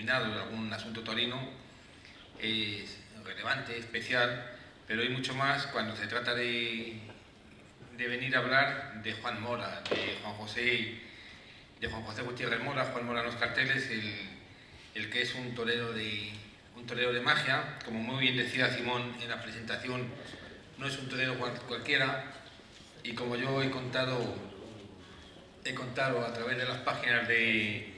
opinado de algún asunto torino, es relevante, especial, pero hay mucho más cuando se trata de venir a hablar de Juan Mora, de Juan José Gutiérrez Mora. Juan Mora en los carteles, el que es un torero de magia, como muy bien decía Simón en la presentación, no es un torero cualquiera, y como yo he contado a través de las páginas de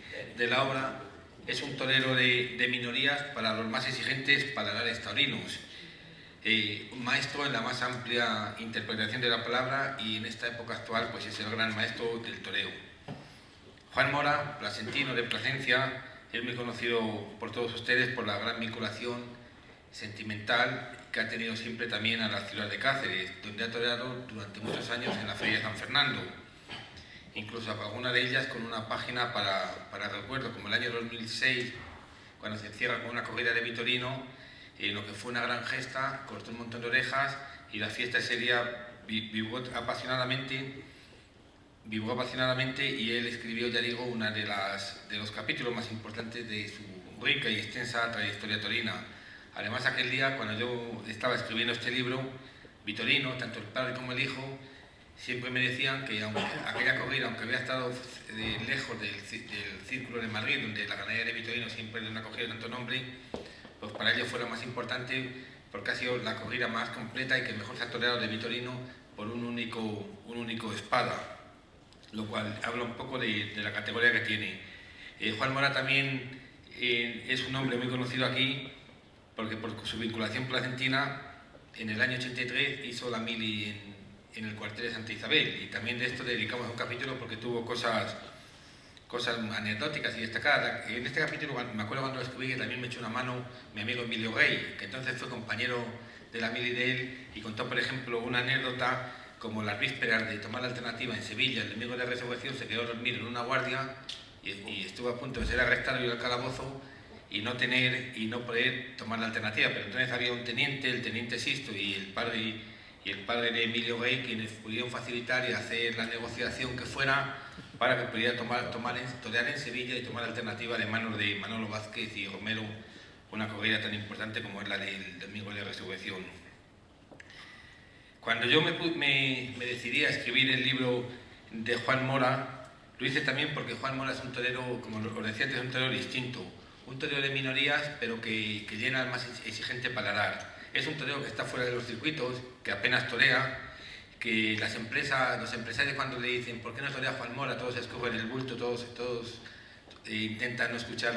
la obra, es un torero de minorías para los más exigentes paladares taurinos. Un maestro en la más amplia interpretación de la palabra, y en esta época actual pues es el gran maestro del toreo. Juan Mora, placentino de Plasencia, es muy conocido por todos ustedes por la gran vinculación sentimental que ha tenido siempre también a la ciudad de Cáceres, donde ha toreado durante muchos años en la Feria de San Fernando, incluso alguna de ellas con una página para recuerdo, como el año 2006, cuando se encierra con una corrida de Vitorino, en lo que fue una gran gesta, cortó un montón de orejas, y la fiesta ese día vibró apasionadamente, y él escribió, ya digo, uno de los capítulos más importantes de su rica y extensa trayectoria torina. Además, aquel día, cuando yo estaba escribiendo este libro, Vitorino, tanto el padre como el hijo, siempre me decían que aquella corrida, aunque había estado lejos del Círculo de Madrid, donde la ganadería de Vitorino siempre no ha cogido tanto nombre, pues para ellos fue lo más importante, porque ha sido la corrida más completa y que mejor se ha toreado de Vitorino por un único espada, lo cual habla un poco de la categoría que tiene. Juan Mora también es un hombre muy conocido aquí, porque por su vinculación placentina, en el año 83 hizo la mili en el cuartel de Santa Isabel, y también de esto dedicamos un capítulo porque tuvo cosas anecdóticas y destacadas. En este capítulo me acuerdo cuando lo escribí que también me echó una mano mi amigo Emilio Rey, que entonces fue compañero de la mili de él, y contó, por ejemplo, una anécdota como las vísperas de tomar la alternativa en Sevilla, el domingo de Resurrección se quedó dormido en una guardia y estuvo a punto de ser arrestado y ir al calabozo y no poder tomar la alternativa, pero entonces había un teniente, el teniente Sisto, y el padre de Emilio Rey, quienes pudieron facilitar y hacer la negociación que fuera para que pudiera torear en Sevilla y tomar la alternativa de manos de Manolo Vázquez y Romero, una corrida tan importante como es la del domingo de Resurrección. Cuando yo me decidí a escribir el libro de Juan Mora, lo hice también porque Juan Mora es un torero, como os decía antes, un torero distinto, un torero de minorías, pero que llena el más exigente paladar. Es un torero que está fuera de los circuitos, que apenas torea, que los empresarios, cuando le dicen ¿por qué no torea Juan Mora?, todos escogen el bulto, todos intentan no escuchar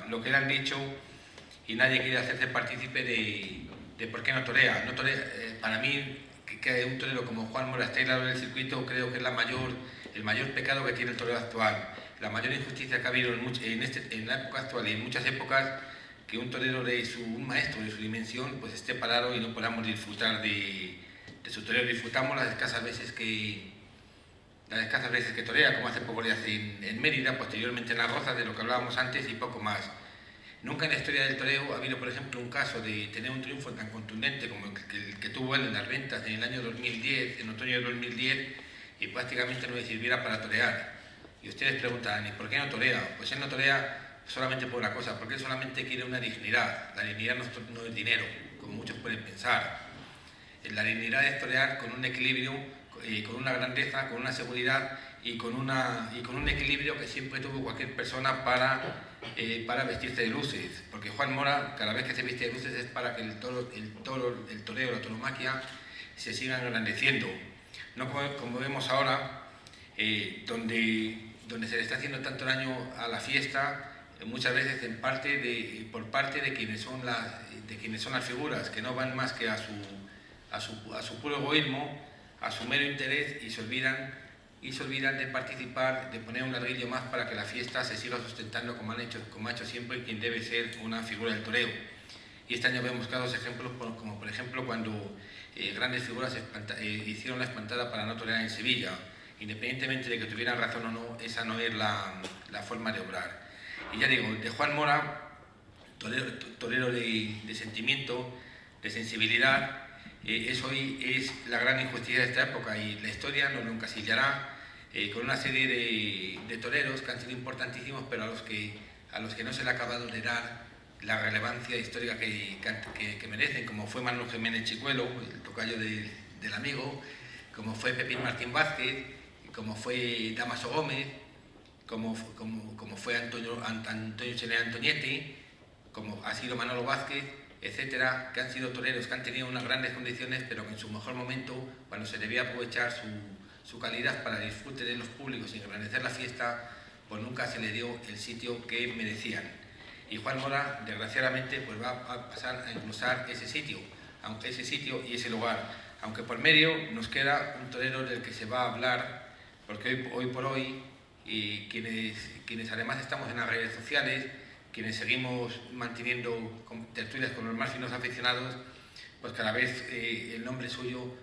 lo que le han dicho, y nadie quiere hacerse partícipe de por qué no torea. Para mí, que un torero como Juan Mora esté aislado del circuito, creo que es el mayor pecado que tiene el torero actual, la mayor injusticia que ha habido en la época actual y en muchas épocas, que un torero un maestro de su dimensión, pues esté parado y no podamos disfrutar de su torero. Disfrutamos las escasas veces que torea, como hace poco le hace en Mérida, posteriormente en Las Rozas, de lo que hablábamos antes, y poco más. Nunca en la historia del toreo ha habido, por ejemplo, un caso de tener un triunfo tan contundente como el que tuvo él en las ventas en el año 2010, en otoño de 2010, y prácticamente no le sirviera para torear. Y ustedes preguntan, ¿y por qué no torea? Pues él no torea solamente por una cosa, porque él solamente quiere una dignidad. La dignidad no es dinero, como muchos pueden pensar. La dignidad es torear con un equilibrio, con una grandeza, con una seguridad y con un equilibrio que siempre tuvo cualquier persona para vestirse de luces, porque Juan Mora, cada vez que se viste de luces, es para que el toreo, la tauromaquia, se siga engrandeciendo. No como vemos ahora, donde se le está haciendo tanto daño a la fiesta, muchas veces por parte de quienes son las figuras, que no van más que a su puro egoísmo, a su mero interés, y se olvidan de participar, de poner un ladrillo más para que la fiesta se siga sustentando como ha hecho siempre quien debe ser una figura del toreo. Y este año vemos claros ejemplos, como por ejemplo cuando grandes figuras hicieron la espantada para no torear en Sevilla. Independientemente de que tuvieran razón o no, esa no es la forma de obrar. Y ya digo, de Juan Mora, torero de sentimiento, de sensibilidad, hoy es la gran injusticia de esta época, y la historia nos lo encasillará con una serie de toreros que han sido importantísimos, pero a los que a los que no se le ha acabado de dar la relevancia histórica que merecen, como fue Manuel Jiménez Chicuelo, el tocayo del amigo, como fue Pepín Martín Vázquez, como fue Damaso Gómez, como fue Antonio Chenea Antonietti, como ha sido Manolo Vázquez, etcétera, que han sido toreros que han tenido unas grandes condiciones, pero que en su mejor momento, cuando se debía aprovechar su calidad para disfrute de los públicos y engrandecer la fiesta, pues nunca se le dio el sitio que merecían. Y Juan Mora, desgraciadamente, pues va a pasar a engrosar ese sitio y ese lugar, aunque por medio nos queda un torero del que se va a hablar, porque hoy por hoy, y quienes además estamos en las redes sociales, quienes seguimos manteniendo tertulias con los más finos aficionados, pues cada vez el nombre suyo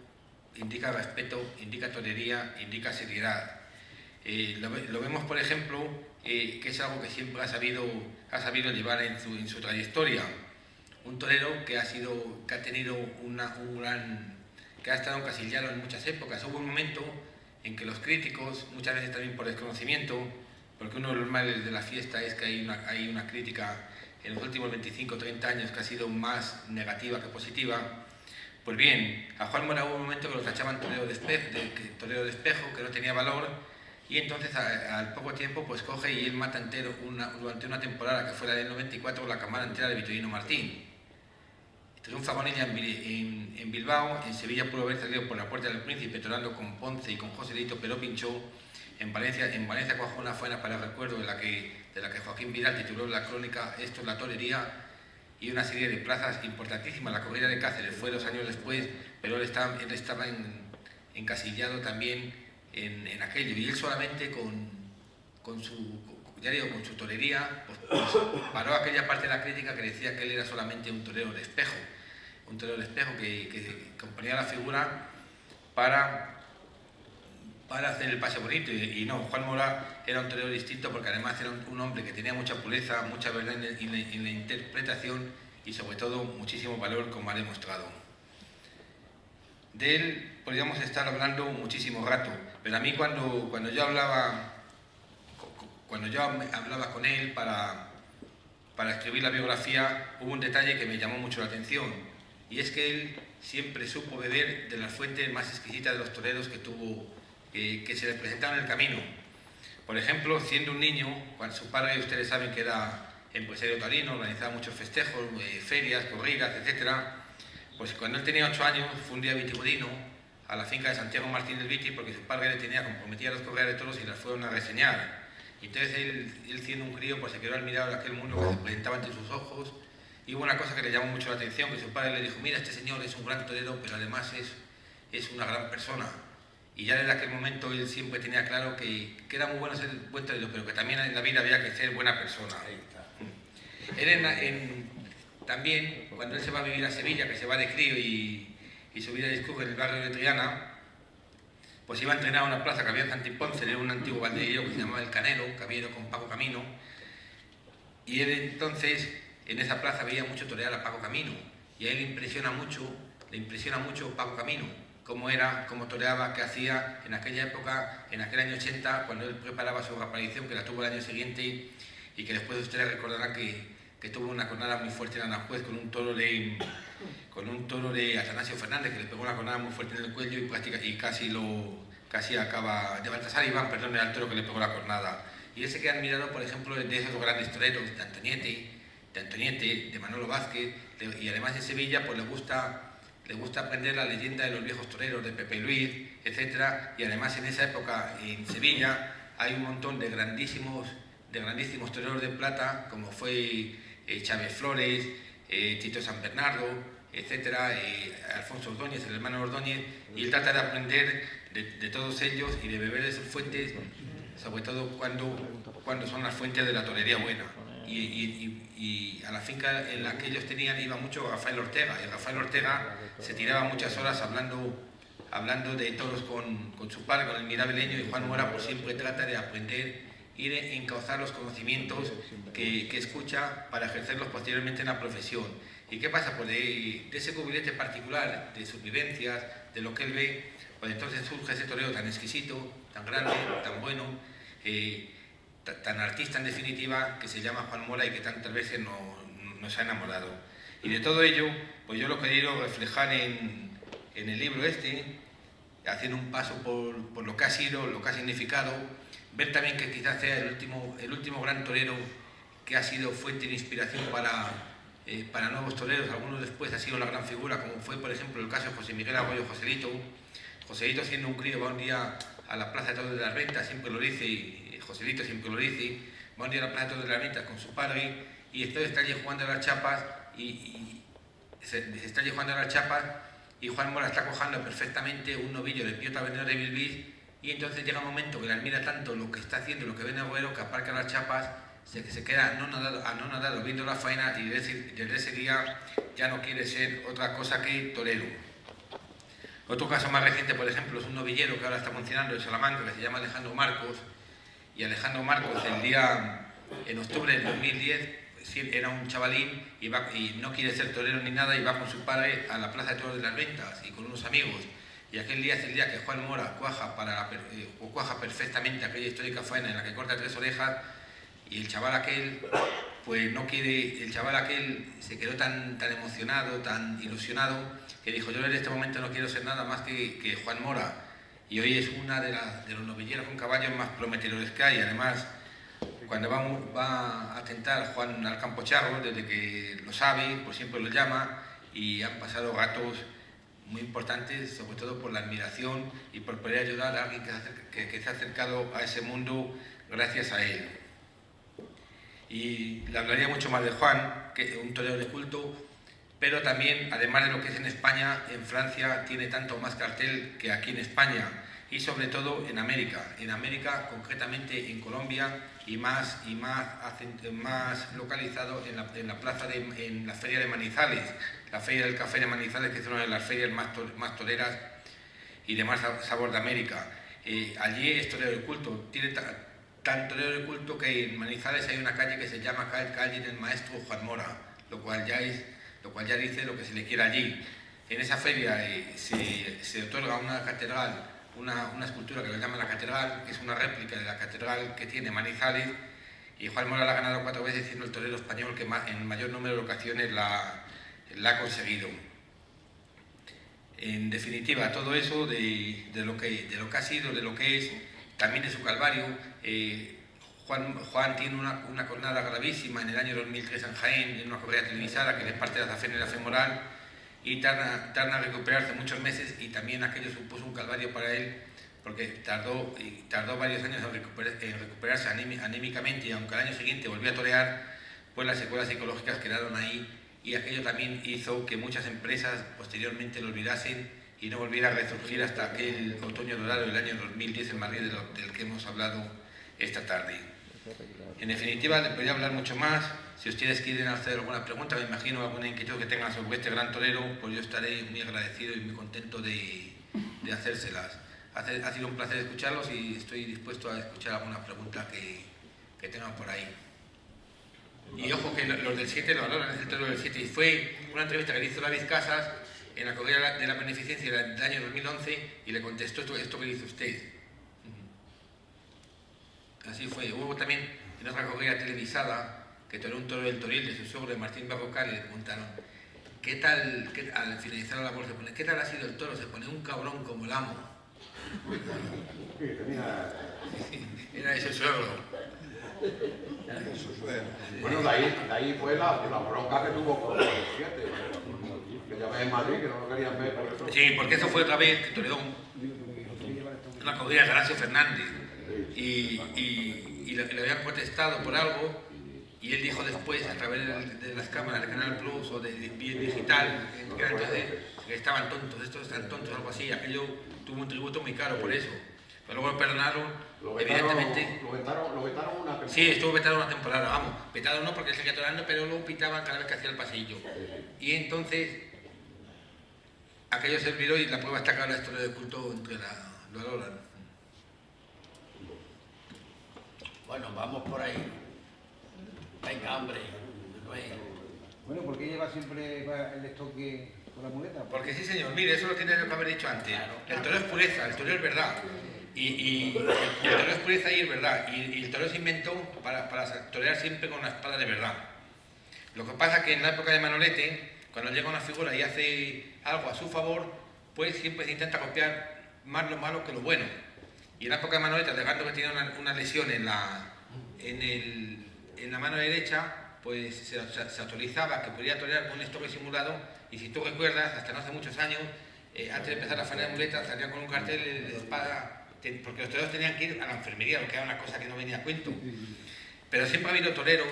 indica respeto, indica torería, indica seriedad. Lo vemos, por ejemplo, que es algo que siempre ha sabido llevar en su trayectoria. Un torero que ha tenido que ha estado encasillado en muchas épocas. Hubo un momento en que los críticos, muchas veces también por desconocimiento, porque uno de los males de la fiesta es que hay una crítica en los últimos 25 o 30 años que ha sido más negativa que positiva. Pues bien, a Juan Mora hubo un momento que lo tachaban torero de espejo, que no tenía valor, y entonces al poco tiempo pues coge y él mata entero durante una temporada que fue la del 94 la camada entera de Vitorino Martín. Triunfa con ella en Bilbao, en Sevilla pudo haber salido por la Puerta del Príncipe torando con Ponce y con Joselito, pero pinchó. En Valencia cuajó una faena para el recuerdo de la que Joaquín Vidal tituló la crónica Esto es la torería, y una serie de plazas importantísimas. La corrida de Cáceres fue 2 años después, pero él estaba encasillado también en aquello, y él solamente con su torería pues paró aquella parte de la crítica que decía que él era solamente un torero de espejo, que componía la figura para hacer el pase bonito, y no, Juan Mora era un torero distinto, porque además era un hombre que tenía mucha pureza, mucha verdad en la interpretación y sobre todo muchísimo valor, como ha demostrado. De él podríamos estar hablando muchísimo rato, pero a mí cuando yo hablaba con él para escribir la biografía, hubo un detalle que me llamó mucho la atención, y es que él siempre supo beber de las fuentes más exquisitas de los toreros que se le presentaban en el camino. Por ejemplo, siendo un niño, cuando su padre, ustedes saben que era empresario taurino, organizaba muchos festejos, ferias, corridas, etc. Pues cuando él tenía 8 años, fue un día vitigudino a la finca de Santiago Martín del Viti, porque su padre le tenía comprometidas las corridas de toros y las fueron a reseñar. Entonces él siendo un crío, pues se quedó admirado de aquel mundo que se presentaba ante sus ojos, y hubo una cosa que le llamó mucho la atención, que su padre le dijo: mira, este señor es un gran torero, pero además es una gran persona. Y ya desde aquel momento él siempre tenía claro que era muy bueno ser buen torero, pero que también en la vida había que ser buena persona. Él también, cuando él se va a vivir a Sevilla, que se va de crío y su vida discurre en el barrio de Triana, pues iba a entrenar a una plaza que había en Santi Ponce, era un antiguo banderillero que se llamaba El Canelo, que había ido con Paco Camino, y él entonces en esa plaza veía mucho torear a Paco Camino, y a él le impresiona mucho Paco Camino, cómo toreaba, qué hacía en aquella época, en aquel año 80, cuando él preparaba su reaparición, que la tuvo el año siguiente, y que después ustedes recordarán que tuvo una cornada muy fuerte en Aranjuez con un toro de Atanasio Fernández, que le pegó una cornada muy fuerte en el cuello y casi acaba de Baltasar Iván, perdón, era el toro que le pegó la cornada. Y él se queda admirado, por ejemplo, de esos grandes toreros, de Antonietti, de Manolo Vázquez, y además en Sevilla pues le gusta aprender la leyenda de los viejos toreros, de Pepe Luis, etc. Y además en esa época en Sevilla hay un montón de grandísimos toreros de plata, como fue Chávez Flores, Tito San Bernardo, etc., Alfonso Ordóñez, el hermano Ordóñez, y él trata de aprender de todos ellos y de beber de sus fuentes, sobre todo cuando son las fuentes de la torería buena. Y a la finca en la que ellos tenían iba mucho Rafael Ortega, y Rafael Ortega se tiraba muchas horas hablando de toros con su padre, con el mirabeleño, y Juan Mora pues siempre trata de aprender y de encauzar los conocimientos que escucha para ejercerlos posteriormente en la profesión. ¿Y qué pasa? Pues de ese cubilete particular, de sus vivencias, de lo que él ve, pues entonces surge ese toreo tan exquisito, tan grande, tan bueno, tan artista en definitiva, que se llama Juan Mora y que tantas veces nos ha enamorado. Y de todo ello, pues yo lo he querido reflejar en el libro haciendo un paso por lo que ha sido, lo que ha significado, ver también que quizás sea el último gran torero que ha sido fuente de inspiración para nuevos toreros. Algunos después ha sido la gran figura, como fue por ejemplo el caso de José Miguel Arroyo Joselito. Joselito, siendo un crío, va un día a la Plaza de Toros de las Ventas, siempre lo dice, y Joselito siempre lo dice, va un día a la Plaza de Toros de las Ventas con su padre y entonces está allí jugando a las chapas y está allí jugando a las chapas y Juan Mora está cojando perfectamente un novillo de Pío Tabernero de Bilbís, y entonces llega un momento que le admira tanto lo que está haciendo, lo que ve en el agüero, que aparca las chapas, se queda anonadado viendo la faena, y desde ese día ya no quiere ser otra cosa que torero. Otro caso más reciente, por ejemplo, es un novillero que ahora está funcionando en Salamanca, que se llama Alejandro Marcos, y Alejandro Marcos en octubre del 2010 era un chavalín y no quiere ser torero ni nada, y va con su padre a la Plaza de Toros de las Ventas y con unos amigos, y aquel día es el día que Juan Mora cuaja perfectamente aquella histórica faena en la que corta 3 orejas, y el chaval aquel pues no quiere, el chaval aquel se quedó tan emocionado, tan ilusionado, que dijo: yo en este momento no quiero ser nada más que Juan Mora, y hoy es una de los novilleros con caballos más prometedores que hay. Además, cuando va a tentar Juan al Campo Charro, desde que lo sabe, pues siempre lo llama, y han pasado ratos muy importantes, sobre todo por la admiración y por poder ayudar a alguien que se ha acercado a ese mundo gracias a él. Y le hablaría mucho más de Juan, que es un torero de culto, pero también, además de lo que es en España, en Francia tiene tanto más cartel que aquí en España, y sobre todo en América, concretamente en Colombia, y más localizado en la plaza en la feria de Manizales, la feria del café de Manizales, que es una de las ferias más toreras y de más sabor de América. Allí es torero de culto, tiene tan torero de culto que en Manizales hay una calle que se llama calle del maestro Juan Mora, lo cual ya dice lo que se le quiere allí. En esa feria se otorga una catedral, una escultura que le llaman la catedral, que es una réplica de la catedral que tiene Manizales, y Juan Mora la ha ganado 4 veces, siendo el torero español que en mayor número de ocasiones la ha conseguido. En definitiva, todo eso de lo que ha sido, de lo que es, también de su calvario. Juan tiene una cornada gravísima en el año 2003 en Jaén, en una correa televisada que le parte la zafena femoral, y tarda en recuperarse muchos meses, y también aquello supuso un calvario para él, porque tardó varios años en recuperarse anímicamente, y aunque al año siguiente volvió a torear, pues las secuelas psicológicas quedaron ahí, y aquello también hizo que muchas empresas posteriormente lo olvidasen y no volviera a resurgir hasta aquel otoño dorado del año 2010 en Madrid, del que hemos hablado esta tarde. En definitiva, les podría hablar mucho más. Si ustedes quieren hacer alguna pregunta, me imagino alguna inquietud que tengan sobre este gran torero, pues yo estaré muy agradecido y muy contento de hacérselas. Ha sido un placer escucharlos, y estoy dispuesto a escuchar alguna pregunta que tengan por ahí. Y ojo que los del 7 lo valoran, es el torero del 7, y fue una entrevista que le hizo David Casas en la corrida de la beneficencia del año 2011, y le contestó esto que dice usted. Así fue. Hubo también en otra corrida televisada que toreó un toro del Toril de su suegro, Martín Barrocal, y le preguntaron: ¿qué tal? Al finalizar la labor se pone: ¿qué tal ha sido el toro? Se pone: un cabrón como el amo. Era de su suegro. Bueno, de ahí fue la bronca que tuvo con los 7, que ya ves en Madrid, que no lo querían ver por eso. Sí, porque eso fue otra vez que toreó una corrida de Horacio Fernández, y le habían protestado por algo, y él dijo después, a través de las cámaras de Canal Plus o de digital, que entonces estaban tontos, estos están tontos, algo así. Aquello tuvo un tributo muy caro por eso. Pero luego lo perdonaron, evidentemente. Lo vetaron una temporada. Sí, estuvo vetado una temporada, vamos. Vetado no porque él seguía toreando, pero lo pitaban cada vez que hacía el pasillo. Y entonces, aquello se olvidó, y la prueba está acá, la historia del culto entre lo valoran. Bueno, vamos por ahí. Venga, hombre. Bueno, ¿por qué lleva siempre el estoque con la muleta? Porque sí, señor, mire, eso lo tiene que haber dicho antes. Claro. El toreo es pureza, el toreo es verdad. Y el toreo es pureza y es verdad. Y el toreo se inventó para torear siempre con una espada de verdad. Lo que pasa es que en la época de Manolete, cuando llega una figura y hace algo a su favor, pues siempre se intenta copiar más lo malo que lo bueno. Y en la época de Manolete, alegando que tenía una lesión en la mano derecha, pues se autorizaba que podía torear con un estoque simulado. Y si tú recuerdas, hasta no hace muchos años, antes de empezar la faena de muletas, salían con un cartel de espada, porque los toreros tenían que ir a la enfermería, lo que era una cosa que no venía a cuento. Pero siempre ha habido toreros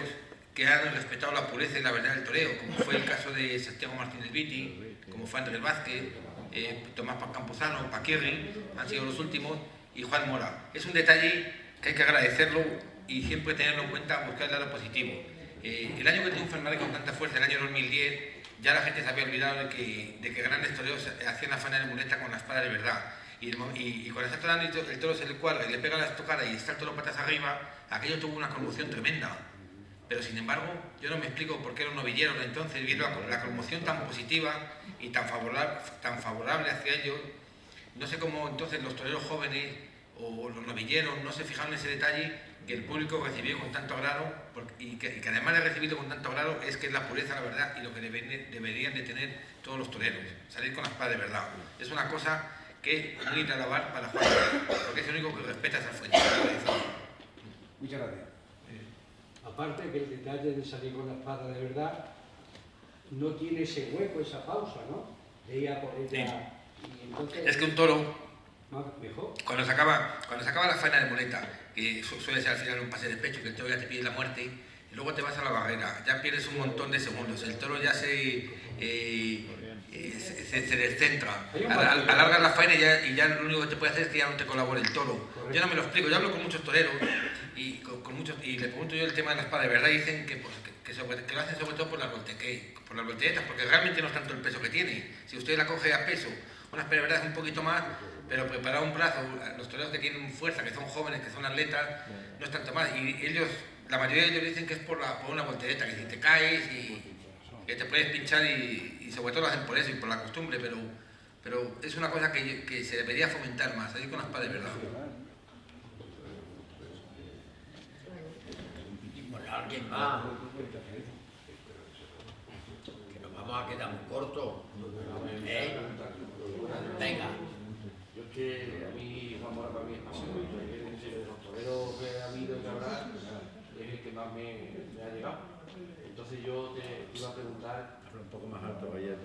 que han respetado la pureza y la verdad del toreo, como fue el caso de Santiago Martínez Viti, como fue Andrés Vázquez, Tomás Campuzano, Paquirri, han sido los últimos, y Juan Mora. Es un detalle que hay que agradecerlo y siempre tenerlo en cuenta, buscar el lado positivo. El año que triunfa el Madrid con tanta fuerza, el año 2010, ya la gente se había olvidado de que grandes toreros hacían la faena de muleta con la espada de verdad. Y cuando está torando el toro se le cuadra y le pega la estocada y está el toro patas arriba, aquello tuvo una conmoción tremenda. Pero sin embargo, yo no me explico por qué los novilleros entonces, viendo la conmoción tan positiva y tan favorable hacia ellos, no sé cómo entonces los toreros jóvenes o los novilleros no se fijaron en ese detalle que el público recibió con tanto agrado, y que además de recibirlo con tanto agrado es que es la pureza, la verdad, y lo que deberían de tener todos los toreros, salir con la espada de verdad. Es una cosa que es muy de alabar para Juan, porque es el único que respeta esa fuente. Muchas gracias. Aparte que el detalle de salir con la espada de verdad no tiene ese hueco, esa pausa, ¿no? De ir a por ella. Sí. Y entonces, Es que un toro, mejor. cuando se acaba la faena de muleta, que suele ser al final un pase de pecho, que el toro ya te pide la muerte, y luego te vas a la barrera, ya pierdes un montón de segundos, el toro ya se descentra, alargas la faena y ya lo único que te puede hacer es que ya no te colabore el toro. Yo no me lo explico, yo hablo con muchos toreros y le pregunto yo el tema de la espada de verdad y dicen que lo hacen sobre todo por las volteretas, porque realmente no es tanto el peso que tiene. Si usted la coge a peso, una espada de verdad es un poquito más, pero preparar un brazo, los toreros que tienen fuerza, que son jóvenes, que son atletas, no es tanto más. Y ellos, la mayoría de ellos dicen que es por una voltereta, que si te caes y que te puedes pinchar y sobre todo lo hacen por eso y por la costumbre, pero es una cosa que se debería fomentar más, salir con la espada de verdad. Bueno, alguien más. Que nos vamos a quedar muy cortos. Venga. Yo es que a mí, Juan Mora para mí es pasivo, de los toreros que ha habido y que habrá, es el que más me ha llegado. Entonces yo te iba a preguntar, un poco más alto, vaya,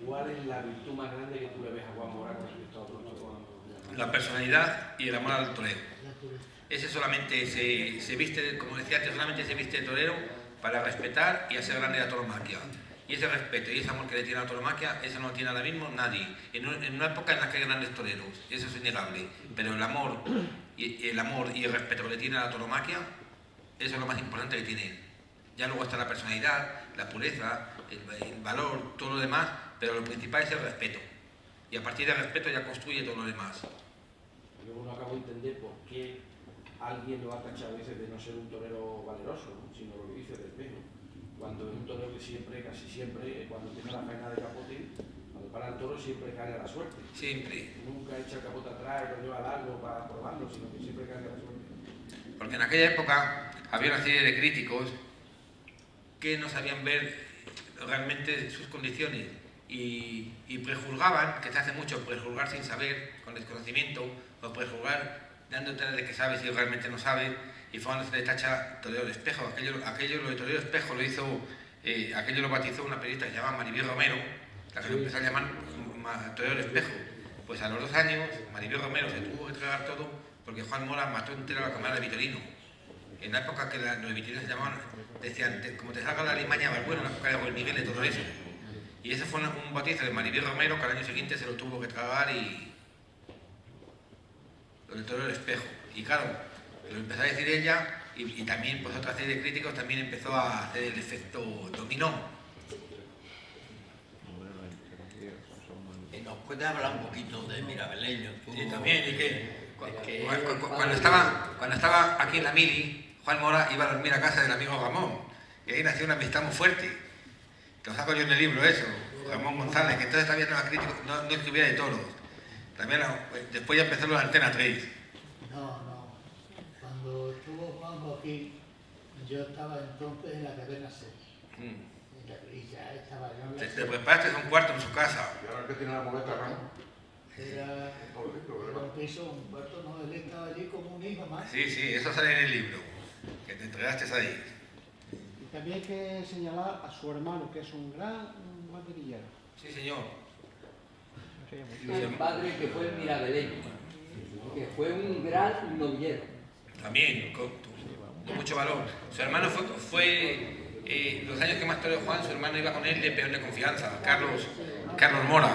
¿cuál es la virtud más grande que tú le ves a Juan Mora con respecto a otros toreros? La personalidad y el amor al torero. Ese solamente se viste, como decía antes, solamente se viste de torero para respetar y hacer grande la tauromaquia. Y ese respeto y ese amor que le tiene a la tauromaquia, eso no lo tiene ahora mismo nadie. En una época en la que hay grandes toreros, eso es innegable. Pero el amor y el respeto que le tiene a la tauromaquia, eso es lo más importante que tiene él. Ya luego está la personalidad, la pureza, el valor, todo lo demás, pero lo principal es el respeto. Y a partir del respeto ya construye todo lo demás. Yo no acabo de entender por qué alguien lo ha tachado a veces de no ser un torero valeroso, ¿no? Sino lo que dice del espejo. Cuando es un torero que siempre, casi siempre, cuando tiene la faena de capote, cuando para el toro siempre cae a la suerte. Siempre. Nunca echa el capote atrás y lo lleva largo para probarlo, sino que siempre cae a la suerte. Porque en aquella época había una serie de críticos que no sabían ver realmente sus condiciones y prejuzgaban, que se hace mucho prejuzgar sin saber, con desconocimiento, o prejuzgar dándote de que sabes y realmente no sabes, y fue cuando se le tacha torero de espejo. Aquello lo de torero de espejo lo hizo, aquello lo bautizó una periodista que se llama Maribel Romero, la que lo empezó a llamar torero de espejo. Pues a los 2 años, Maribel Romero se tuvo que tragar todo porque Juan Mora mató entera la cámara de Vitorino. En la época que los vitorinos se llamaban, decían, como te salga la limaña, bueno, en la época de Juan Miguel y todo eso. Y ese fue un bautizo de Maribel Romero que al año siguiente se lo tuvo que tragar y lo del torero del espejo. Y claro, lo empezó a decir ella y también pues otra serie de críticos también empezó a hacer el efecto dominó. ¿Nos puedes hablar un poquito de Mirabeleño? Sí, también, y que cuando estaba aquí en la mili, Juan Mora iba a dormir a casa del amigo Ramón, y ahí nació una amistad muy fuerte, que lo saco yo en el libro eso, Ramón González, que entonces todavía no era crítico, no escribía de toros, También, después ya empezaron las Antena 3. No. Cuando estuvo Juanjo aquí, yo estaba entonces en la cadena 6. Y ya estaba yo en la Te preparaste un cuarto en su casa. Y ahora el que tiene la muleta, ¿no? Era un piso, un cuarto, no, él estaba allí como un hijo más. Sí, eso sale en el libro, que te entregaste ahí. Y también hay que señalar a su hermano, que es un gran banderillero. Sí, señor. El padre que fue mirabeleño, que fue un gran novillero. También, con mucho valor. Su hermano fue los años que más toreó Juan, su hermano iba con él de peón de confianza, Carlos Mora,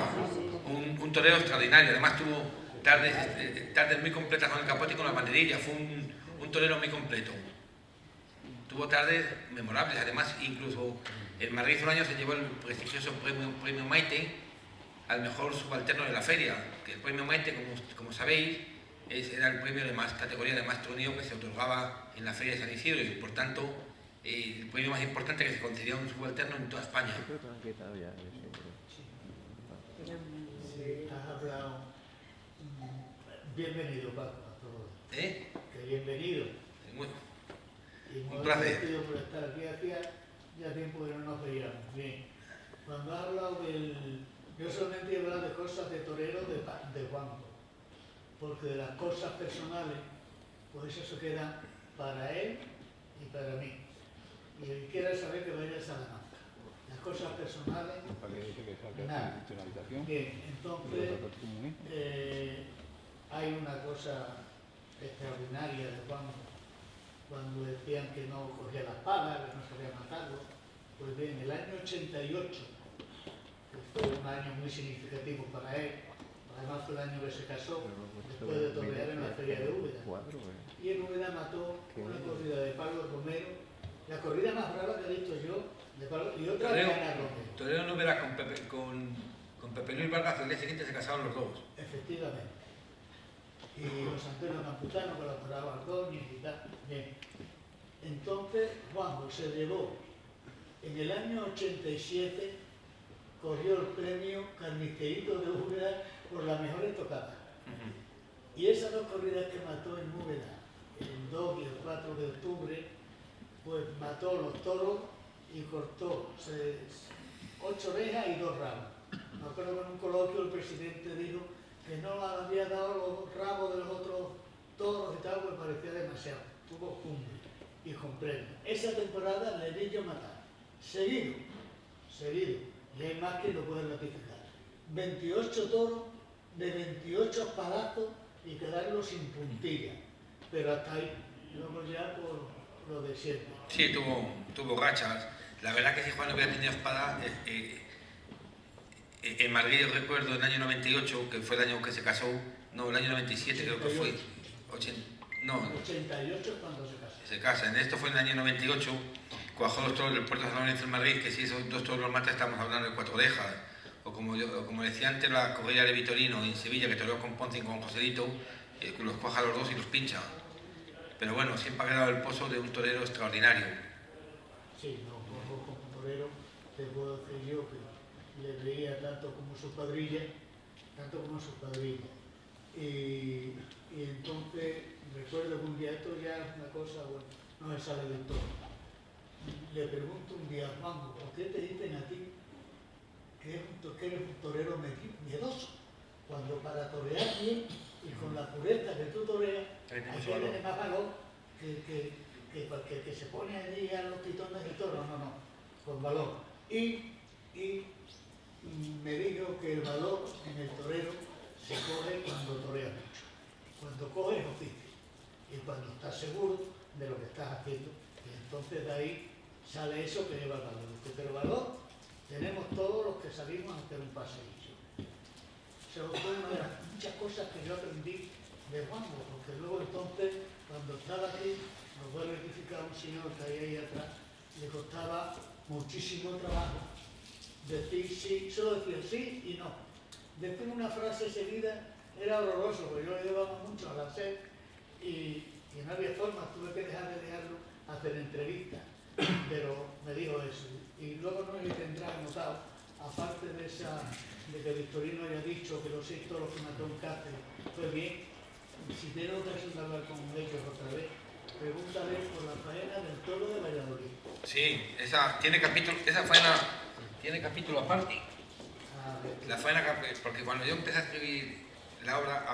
un torero extraordinario. Además tuvo tardes muy completas con el capote y con la banderilla. Fue un torero muy completo. Tuvo tardes memorables. Además, incluso en Madrid hace un año se llevó el prestigioso premio Maite al mejor subalterno de la feria, que el premio Maite, como sabéis, era el premio de más categoría de más torneo que se otorgaba en la feria de San Isidro y por tanto el premio más importante que se concedía a un subalterno en toda España. Sí, has hablado. Bienvenido, Paco, a todos. ¿Eh? Que bienvenido. Y Un muy placer. agradecido por estar aquí. Hacía ya tiempo que no nos veíamos. Bien. Cuando has hablado yo solamente he hablado de cosas de torero de Juanjo, porque de las cosas personales, pues eso queda para él y para mí. Y el que quiera saber que vaya a Salamanca. Las cosas personales, nada. Bien, entonces hay una cosa extraordinaria de Juanjo, cuando decían que no cogía la espada, que no sabía matarlo. Pues bien, el año 88, que fue un año muy significativo para él, además fue el año que se casó, después de torear en la feria de Úbeda. Y en Úbeda mató una corrida de Pablo Romero, la corrida más brava que he visto yo, de Pablo, y otra de Ana Romero. Torero no verás con Pepe Luis Vargas, el día siguiente se casaron los dos. Efectivamente. Y los Antonio Campuzano colaboraban Ordóñez y tal. Bien. Entonces, Juanjo se llevó, en el año 87, cogió el premio Carnicerito de Úbeda por la mejor estocada. Y esas dos corridas que mató en Úbeda, el 2 y el 4 de octubre, pues mató los toros y cortó 8 orejas y 2 rabos. Me acuerdo que en un coloquio el presidente dijo que no había dado los rabos de los otros toros y tal, pues parecía demasiado. Tuvo cumbre y comprendo. Esa temporada le di yo matar. Seguido. Y hay más que lo pueden ratificar. 28 toros de 28 palazos y quedarlo sin puntilla. Pero hasta ahí. Luego ya por lo de siempre. Sí, tuvo rachas. La verdad que si Juan no hubiera tenido espada, en Madrid yo recuerdo el año 98, que fue el año que se casó, no, el año 97 creo que fue. 88 es cuando se casó. Se casa. En esto fue en el año 98, cuajó los toros del Puerto de San Lorenzo en Madrid, que si esos dos toros los mata estamos hablando de 4 orejas. O como decía antes la corrida de Vitorino en Sevilla, que toreó con Ponce y con Joselito, los cuaja los dos y los pincha. Pero bueno, siempre ha quedado el pozo de un torero extraordinario. Sí, no, como torero te puedo decir yo que le veía tanto como su cuadrilla. Y entonces recuerdo que un día, esto ya es una cosa, bueno, no me sale del todo. Le pregunto un día a Juanjo, ¿por qué te dicen a ti que eres un torero miedoso? Cuando para torear bien y con la pureza que tú toreas, hay gente más valor que se pone allí a los titones de toro, no, con valor. Y me dijo que el valor en el torero se coge cuando torea mucho, cuando coges oficio y cuando estás seguro de lo que estás haciendo. Y entonces de ahí sale eso que lleva el valor. Pero valor tenemos todos los que salimos a hacer un paseillo. Eso fue una de las muchas cosas que yo aprendí de Juanjo, porque luego entonces, cuando estaba aquí, nos fue a rectificar un señor que hay ahí atrás, le costaba muchísimo trabajo decir sí, solo decía sí y no. Decir una frase seguida era horroroso, porque yo le llevaba mucho a la SED y no había forma, tuve que dejarlo hacer entrevistas, pero me dijo eso. Y luego no le tendrá anotado aparte de que Victorino haya dicho que los 6 toros que mató en Cáceres fue bien, si tiene ocasión de hablar con ellos otra vez, pregúntale por la faena del toro de Valladolid. Sí, esa faena tiene capítulo aparte. La faena, porque cuando yo empecé a escribir la obra,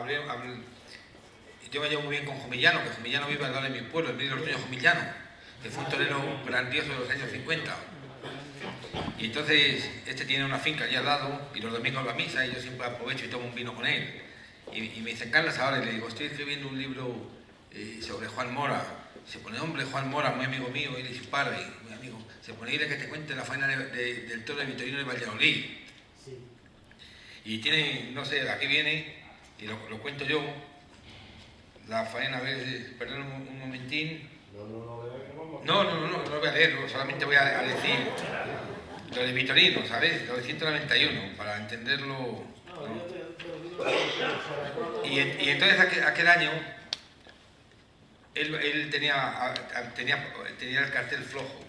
yo me llevo muy bien con Jomillano, que Jomillano vive al lado de mi pueblo, el Miguel Ortuño Jomillano, que fue un torero grandioso de los años 50. Y entonces, este tiene una finca allí al lado, y los domingos va a misa, y yo siempre aprovecho y tomo un vino con él. Y me dice, Carlos, ahora, y le digo, estoy escribiendo un libro sobre Juan Mora. Se pone, hombre, Juan Mora, muy amigo mío, él y su padre, muy amigo. Se pone, dile que te cuente la faena del toro de Victorino de Valladolid. Sí. Y tiene, no sé, aquí viene, y lo cuento yo, la faena, a ver, perdón un momentín. No lo voy a leer, solamente voy a decir lo de Victorino, ¿sabes? Lo de 191, para entenderlo. Y entonces aquel año, él tenía el cartel flojo,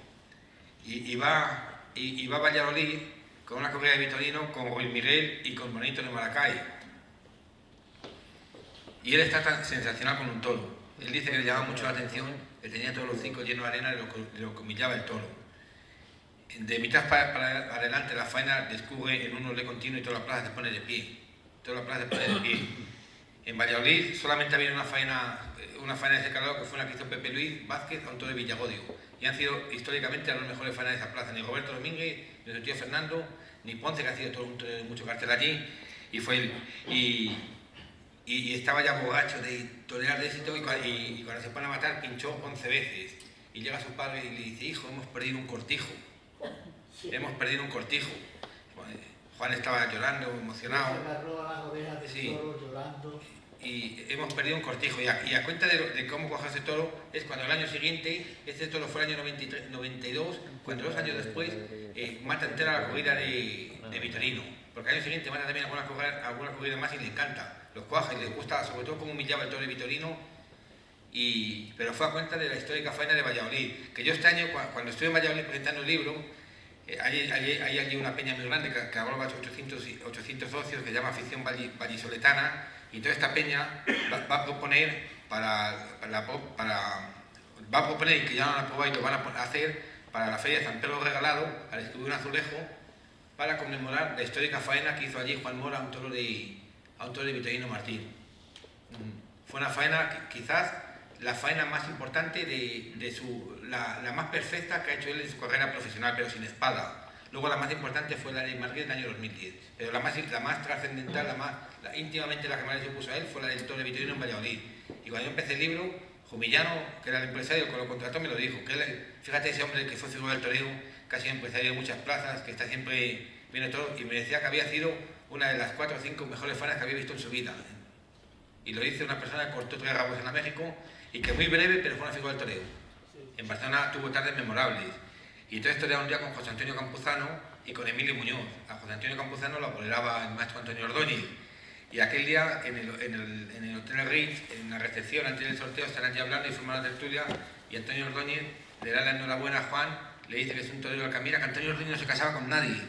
y va a Valladolid con una corrida de Victorino, con Luis Miguel y con Bonito de Maracay. Y él está tan sensacional con un toro. Él dice que le llamaba mucho la atención, que tenía todos los hocicos llenos de arena de lo que humillaba el toro. De mitad para adelante la faena discurre en un olé continuo y toda la plaza se pone de pie. En Valladolid solamente ha habido una faena de ese calado, que fue la que hizo Pepe Luis Vázquez a un toro de Villagodio. Y han sido históricamente las mejores faenas de esa plaza. Ni Roberto Domínguez, ni su tío Fernando, ni Ponce, que ha sido todo mucho cartel allí. Y fue él. Y estaba ya borracho de torear de éxito, y cuando se pone a matar pinchó 11 veces. Y llega su padre y le dice, hijo, hemos perdido un cortijo. Juan estaba llorando, emocionado. Se agarró a las orejas del toro, llorando. Y hemos perdido un cortijo. Y a cuenta de cómo coger ese toro, es cuando el año siguiente, este toro fue el año 92, cuando 2 años después mata entera la corrida de Victorino. Porque al año siguiente mata también alguna corrida más y le encanta. Los cuaja y les gusta, sobre todo cómo humillaba el toro de Victorino. Pero fue a cuenta de la histórica faena de Valladolid. Que yo este año, cuando estuve en Valladolid presentando el libro, hay allí una peña muy grande que agrupa 800 socios, que se llama Afición Vallisoletana, y toda esta peña va a proponer que ya lo han aprobado y lo van a hacer para la feria de San Pedro Regalado, al escribir un azulejo, para conmemorar la histórica faena que hizo allí Juan Mora a un toro de Victorino Martín. Fue una faena, quizás la faena más importante la más perfecta que ha hecho él en su carrera profesional, pero sin espada. Luego la más importante fue la de Madrid del año 2010, pero la más trascendental, íntimamente la que más le supuso a él, fue la del toro de Victorino en Valladolid. Y cuando yo empecé el libro, Jomillano, que era el empresario que lo contrató, me lo dijo, fíjate ese hombre que fue figura del toreo, que ha sido empresario de muchas plazas, que está siempre viene todo, y me decía que había sido una de las 4 o 5 mejores faenas que había visto en su vida. Y lo dice una persona que cortó 3 rabos en México, y que muy breve, pero fue una figura del toreo. En Barcelona tuvo tardes memorables. Y entonces toreaba un día con José Antonio Campuzano y con Emilio Muñoz. A José Antonio Campuzano lo apoderaba el maestro Antonio Ordóñez. Y aquel día, en el Hotel Ritz, en la recepción, antes del sorteo, estarán ya hablando y forman la tertulia, y Antonio Ordóñez le da la enhorabuena a Juan, le dice que es un torero Alcamira, que Antonio Ordóñez no se casaba con nadie.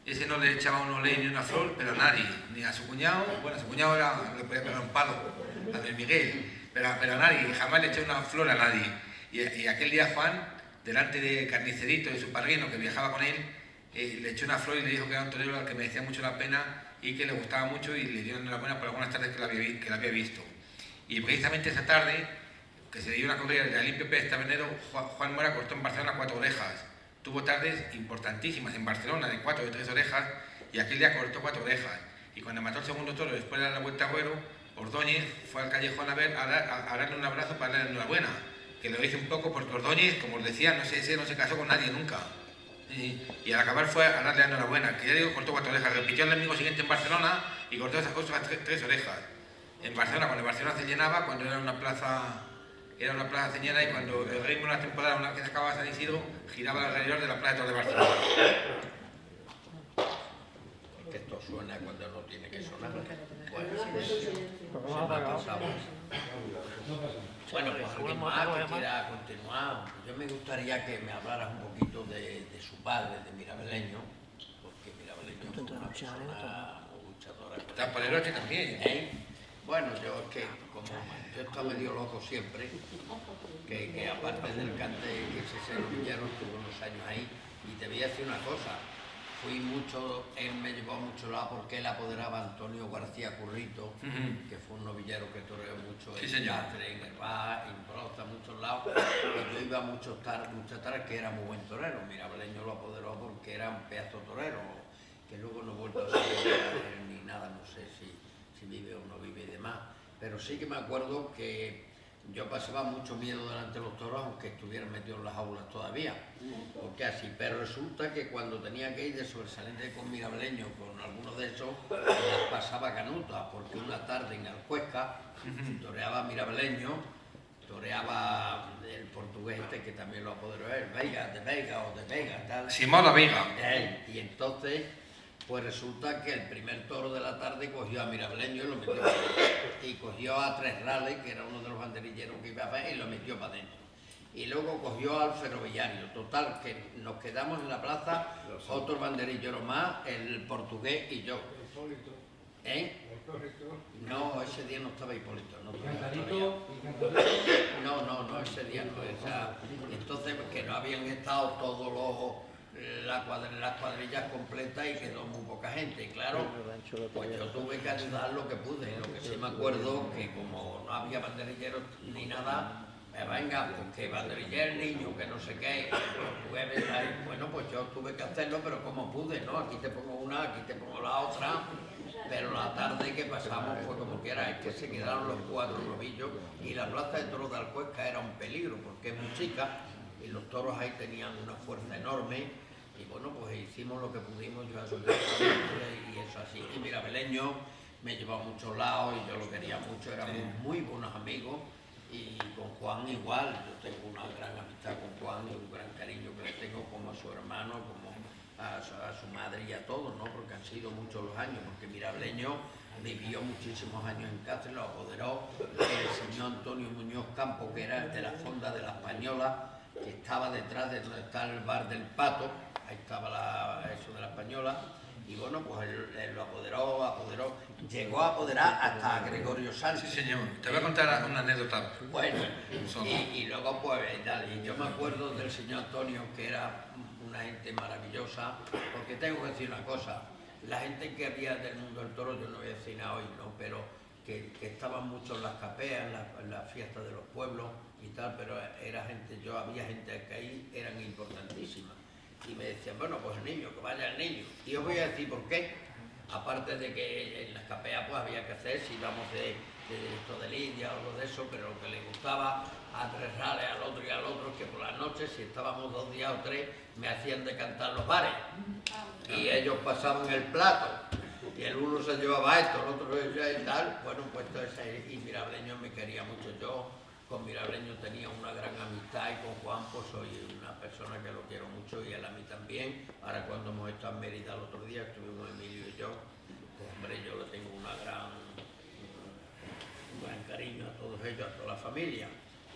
Ese no le echaba un olé ni una flor, pero a nadie. Ni a su cuñado, bueno, a su cuñado le podía pegar un palo, a Luis Miguel, pero a nadie, jamás le echó una flor a nadie. Y aquel día Juan, delante de Carnicerito y su padrino que viajaba con él, le echó una flor y le dijo que era un torero al que merecía mucho la pena y que le gustaba mucho, y le dio enhorabuena por algunas tardes que la había visto. Y precisamente esa tarde, que se dio una corrida de Alimpio Pérez Tabernero, Juan Mora cortó en Barcelona 4 orejas. Tuvo tardes importantísimas en Barcelona, de 4 o de 3 orejas, y aquel día cortó 4 orejas. Y cuando mató el segundo toro, después de dar la vuelta a Agüero, Ordóñez fue al callejón a darle un abrazo para darle enhorabuena. Que lo hice un poco porque Ordóñez, como os decía, no se casó con nadie nunca. Y al acabar fue a darle enhorabuena, que ya digo, cortó 4 orejas. Repitió el domingo siguiente en Barcelona y cortó esas otras 3 orejas. En Barcelona, cuando Barcelona se llenaba, cuando era una plaza ceñera, y cuando el ritmo de la temporada, una vez que se acababa San Isidro, giraba alrededor de la plaza de Barcelona. Que esto suena cuando no tiene que sonar. Bueno, pues alguien más que quiera continuar. Yo me gustaría que me hablaras un poquito de su padre, de Mirabeleño, porque Mirabeleño luchadora. Tapaderoche también. Bueno, yo es que como yo he estado medio loco siempre, que aparte del cante que ese novillero estuvo unos años ahí, y te voy a decir una cosa, él me llevó a muchos lados porque él apoderaba a Antonio García Currito, que fue un novillero que toreó mucho en Cáceres, en el Bar, en Broza, muchos lados, y yo iba muchas tardes que era muy buen torero. Mirabeleño lo apoderó porque era un pedazo torero, que luego no he vuelto a saber ni nada, no sé si vive o no vive y demás, pero sí que me acuerdo que yo pasaba mucho miedo delante de los toros, aunque estuvieran metidos en las aulas todavía, porque así, pero resulta que cuando tenía que ir de sobresaliente con Mirabeleño, con alguno de esos, las pasaba canutas, porque una tarde en Alcuesca toreaba Mirabeleño, toreaba el portugués este que también lo apoderó él, de Veiga, tal. Simón la Veiga. Y entonces, pues resulta que el primer toro de la tarde cogió a Mirabeleño y lo metió y cogió a Tres Rales, que era uno de los banderilleros que iba a ver, y lo metió para adentro. Y luego cogió al ferroviario. Total, que nos quedamos en la plaza, otro banderillero más, el portugués y yo. No, ese día no estaba Hipólito. No, ese día no. Entonces, que no habían estado todos las cuadrillas completas y quedó muy poca gente. Y claro, pues yo tuve que ayudar lo que pude. Lo que sí me acuerdo que como no había banderilleros ni nada, venga, pues que banderillero, niño, que no sé qué, bueno, pues yo tuve que hacerlo, pero como pude, ¿no? Aquí te pongo una, aquí te pongo la otra. Pero la tarde que pasamos fue como quiera, es que se quedaron los 4 novillos y la plaza de toros de Alcuesca era un peligro porque es muy chica y los toros ahí tenían una fuerza enorme y bueno, pues hicimos lo que pudimos, yo ayudé y eso así. Y Mirabeleño me llevó a muchos lados y yo lo quería mucho, éramos muy buenos amigos y con Juan igual, yo tengo una gran amistad con Juan y un gran cariño que le tengo como a su hermano, como a su madre y a todos, ¿no? Porque han sido muchos los años, porque Mirabeleño vivió muchísimos años en Cáceres, lo apoderó el señor Antonio Muñoz Campo, que era de la fonda de la Española, que estaba detrás de donde está el bar del Pato, ahí estaba eso de la Española, y bueno, pues él lo apoderó, llegó a apoderar hasta a Gregorio Sánchez. Sí, señor. Te voy a contar una anécdota. Bueno, y luego pues, y yo me acuerdo del señor Antonio, que era una gente maravillosa, porque tengo que decir una cosa, la gente que había del mundo del toro, yo no voy a decir nada hoy, ¿no? Pero que estaban mucho en las capeas, en las fiestas de los pueblos y tal, pero había gente que ahí eran importantísimas. Y me decían, bueno, pues el niño, que vaya el niño. Y os voy a decir por qué. Aparte de que en las capeas pues había que hacer, si íbamos de esto de Lidia o algo de eso, pero lo que le gustaba a Tres Rales, al otro y al otro, que por las noches, si estábamos 2 días o 3, me hacían decantar los bares. Y ellos pasaban el plato, y el uno se llevaba esto, el otro y tal. Bueno, pues entonces, y Mirabeleño me quería mucho. Yo con Mirabeleño tenía una gran amistad y con Juan pues soy una persona que lo quiero mucho y él a mí también. Ahora cuando hemos estado en Mérida el otro día, estuvimos Emilio y yo, pues hombre, yo le tengo un gran cariño a todos ellos, a toda la familia,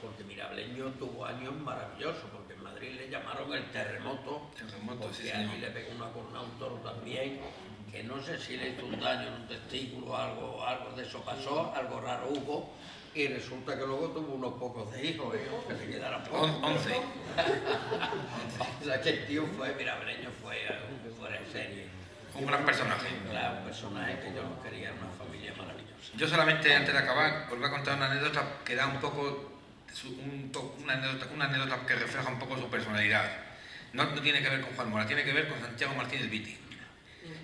porque Mirabeleño tuvo años maravillosos, porque en Madrid le llamaron el terremoto, porque sí, allí le pegó una corona a un toro también, que no sé si le hizo un daño en un testículo, algo de eso pasó, algo raro hubo, y resulta que luego tuvo unos pocos de hijos, que se quedaron pocos. 11. O sea, que el tío Mirabeleño fue fuera de serie. Un gran personaje. Claro, un personaje que yo lo quería, una familia maravillosa. Yo solamente, antes de acabar, os voy a contar una anécdota que da un poco, una anécdota que refleja un poco su personalidad. No tiene que ver con Juan Mora, tiene que ver con Santiago Martínez Viti.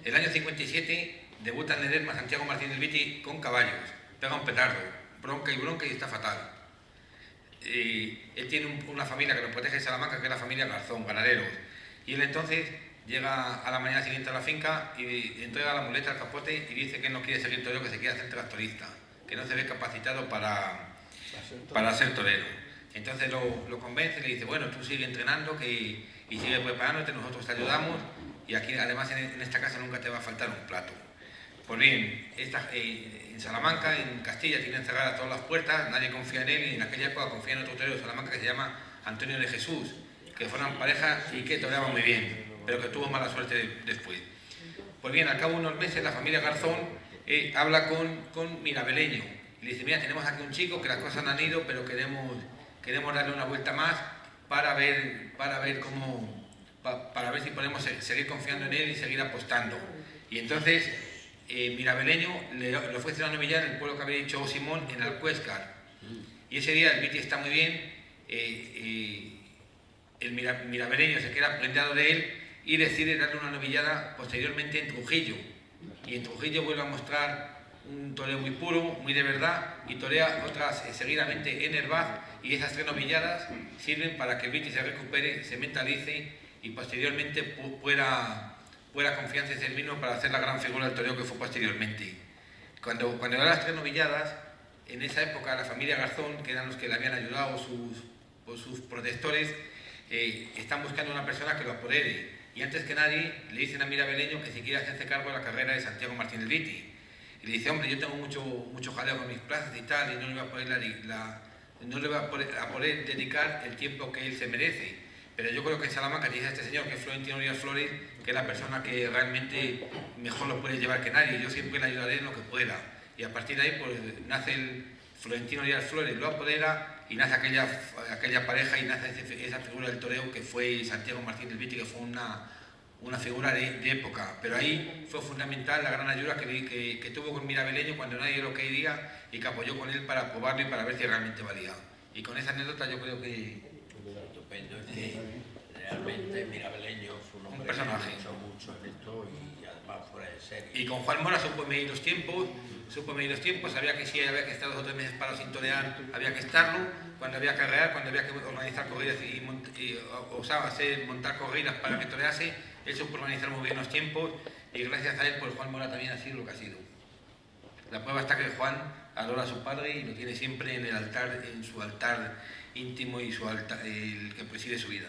El año 57 debuta en Ledesma Santiago Martínez Viti con caballos, pega un petardo, bronca y está fatal. Él tiene una familia que lo protege en Salamanca, que es la familia Garzón, ganaderos, y él entonces llega a la mañana siguiente a la finca y entrega la muleta al capote y dice que él no quiere seguir torero, que se quiere hacer tractorista, que no se ve capacitado para ser torero. Entonces lo convence y le dice, bueno, tú sigue entrenando y sigue preparándote, nosotros te ayudamos y aquí además en esta casa nunca te va a faltar un plato. Pues bien, en Salamanca, en Castilla, tienen cerradas todas las puertas, nadie confía en él y en aquella época confía en otro torero de Salamanca que se llama Antonio de Jesús, que fueron pareja y que toreaban muy bien, pero que tuvo mala suerte después. Pues bien, al cabo de unos meses la familia Garzón habla con Mirabeleño y le dice, mira, tenemos aquí un chico que las cosas no han ido, pero queremos darle una vuelta más para ver si podemos seguir confiando en él y seguir apostando. Y entonces Mirabeleño le ofrece una novillada en el pueblo que había dicho Simón, en Alcuéscar. Y ese día el Viti está muy bien, el Mirabeleño se queda prendado de él y decide darle una novillada posteriormente en Trujillo. Y en Trujillo vuelve a mostrar un toreo muy puro, muy de verdad, y torea otras seguidamente en Herbaz, y esas 3 novilladas sirven para que el Viti se recupere, se mentalice y posteriormente pueda confianza en sí mismo para hacer la gran figura del toreo que fue posteriormente. Cuando eran las 3 novilladas, en esa época la familia Garzón, que eran los que le habían ayudado, sus protectores, están buscando una persona que lo apodere. Y antes que nadie le dicen a Mirabeleño que si quiere hacerse cargo de la carrera de Santiago Martín del Viti. Y le dice, hombre, yo tengo mucho jaleo con mis plazas y tal, y no le voy a poder dedicar el tiempo que él se merece. Pero yo creo que en Salamanca dice este señor, que es Florentino Díaz Flores, que es la persona que realmente mejor lo puede llevar que nadie. Yo siempre le ayudaré en lo que pueda. Y a partir de ahí, pues nace el Florentino Díaz Flores, lo apodera y nace aquella pareja y nace esa figura del toreo que fue Santiago Martín del Viti, que fue una figura de época. Pero ahí fue fundamental la gran ayuda que tuvo con Mirabeleño cuando nadie lo quería y que apoyó con él para probarlo y para ver si realmente valía. Y con esa anécdota yo creo que... Estupendo, es que realmente Mirabeleño fue un hombre personaje. que hizo mucho en esto y además fuera de serie. Y con Juan Mora supo medir los tiempos, sabía que si había que estar 2 o 3 meses para sin torear, había que estarlo, cuando había que arrear, cuando había que organizar corridas montar corridas para que torease, él supo organizar muy bien los tiempos y gracias a él pues Juan Mora también ha sido lo que ha sido. La prueba está que Juan adora a su padre y lo tiene siempre en su altar íntimo y el que preside su vida.